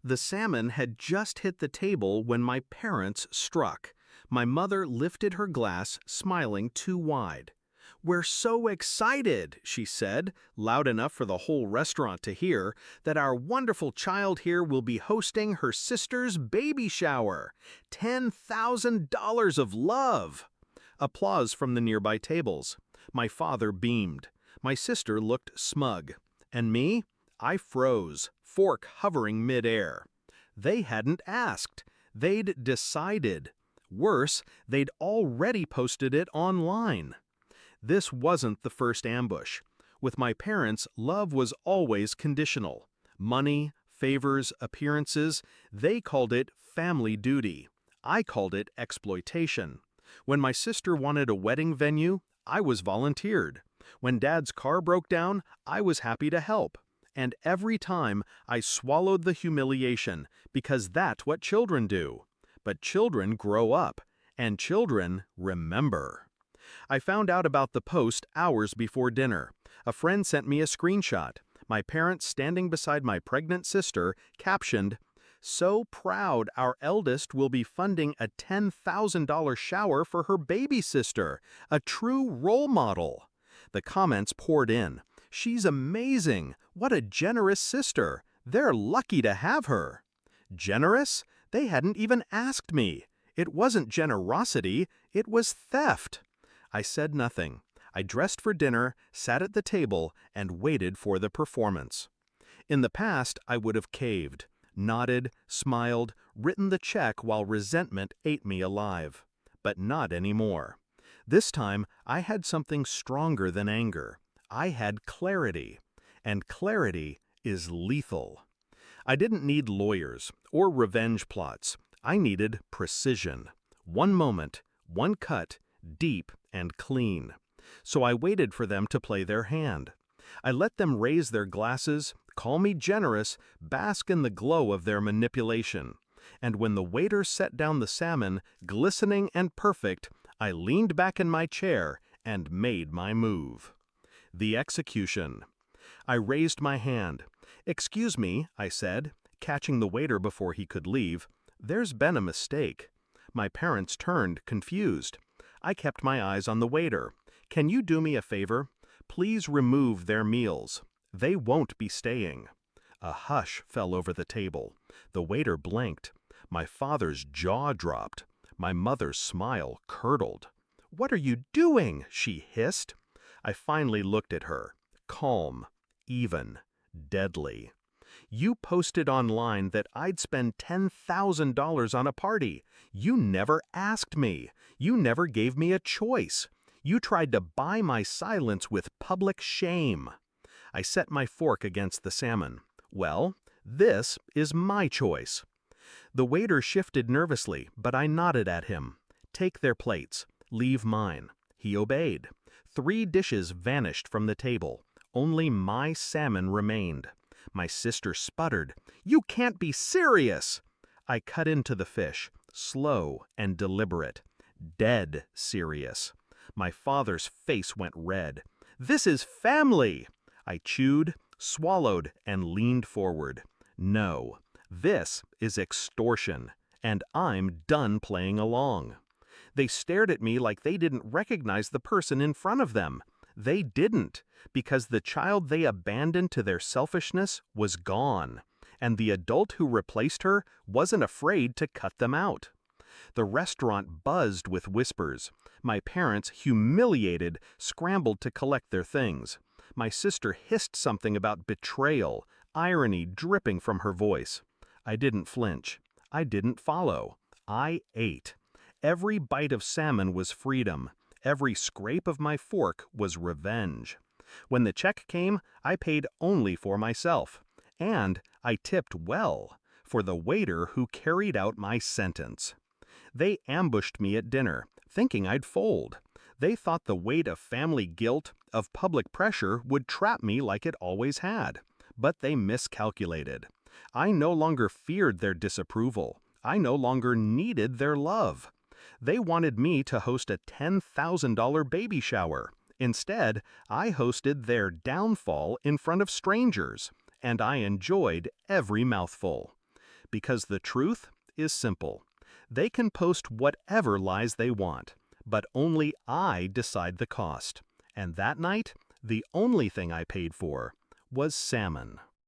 The salmon had just hit the table when my parents struck. My mother lifted her glass, smiling too wide. "We're so excited," she said, loud enough for the whole restaurant to hear, "that our wonderful child here will be hosting her sister's baby shower. $10,000 of love!" Applause from the nearby tables. My father beamed. My sister looked smug. And me? I froze, fork hovering midair. They hadn't asked. They'd decided. Worse, they'd already posted it online. This wasn't the first ambush. With my parents, love was always conditional. Money, favors, appearances, they called it family duty. I called it exploitation. When my sister wanted a wedding venue, I was volunteered. When Dad's car broke down, I was happy to help. And every time, I swallowed the humiliation, because that's what children do. But children grow up, and children remember. I found out about the post hours before dinner. A friend sent me a screenshot. My parents standing beside my pregnant sister, captioned, "So proud our eldest will be funding a $10,000 shower for her baby sister, a true role model." The comments poured in. "She's amazing. What a generous sister. They're lucky to have her." Generous? They hadn't even asked me. It wasn't generosity, it was theft. I said nothing. I dressed for dinner, sat at the table, and waited for the performance. In the past, I would have caved, nodded, smiled, written the check while resentment ate me alive. But not anymore. This time, I had something stronger than anger. I had clarity. And clarity is lethal. I didn't need lawyers or revenge plots. I needed precision. One moment, one cut, deep and clean. So I waited for them to play their hand. I let them raise their glasses, call me generous, bask in the glow of their manipulation. And when the waiter set down the salmon, glistening and perfect, I leaned back in my chair and made my move. The execution. I raised my hand. "Excuse me," I said, catching the waiter before he could leave. "There's been a mistake." My parents turned, confused. I kept my eyes on the waiter. "Can you do me a favor? Please remove their meals. They won't be staying." A hush fell over the table. The waiter blanked. My father's jaw dropped. My mother's smile curdled. "What are you doing?" she hissed. I finally looked at her. Calm, even, deadly. "You posted online that I'd spend $10,000 on a party. You never asked me. You never gave me a choice. You tried to buy my silence with public shame." I set my fork against the salmon. "Well, this is my choice." The waiter shifted nervously, but I nodded at him. "Take their plates. Leave mine." He obeyed. 3 dishes vanished from the table. Only my salmon remained. My sister sputtered, "You can't be serious!" I cut into the fish, slow and deliberate. Dead serious. My father's face went red. "This is family!" I chewed, swallowed, and leaned forward. "No, this is extortion, and I'm done playing along." They stared at me like they didn't recognize the person in front of them. They didn't, because the child they abandoned to their selfishness was gone, and the adult who replaced her wasn't afraid to cut them out. The restaurant buzzed with whispers. My parents, humiliated, scrambled to collect their things. My sister hissed something about betrayal, irony dripping from her voice. I didn't flinch. I didn't follow. I ate. Every bite of salmon was freedom. Every scrape of my fork was revenge. When the check came, I paid only for myself. And I tipped well, for the waiter who carried out my sentence. They ambushed me at dinner, thinking I'd fold. They thought the weight of family guilt, of public pressure, would trap me like it always had. But they miscalculated. I no longer feared their disapproval. I no longer needed their love. They wanted me to host a $10,000 baby shower. Instead, I hosted their downfall in front of strangers, and I enjoyed every mouthful. because the truth is simple. They can post whatever lies they want, but only I decide the cost. And that night, the only thing I paid for was salmon.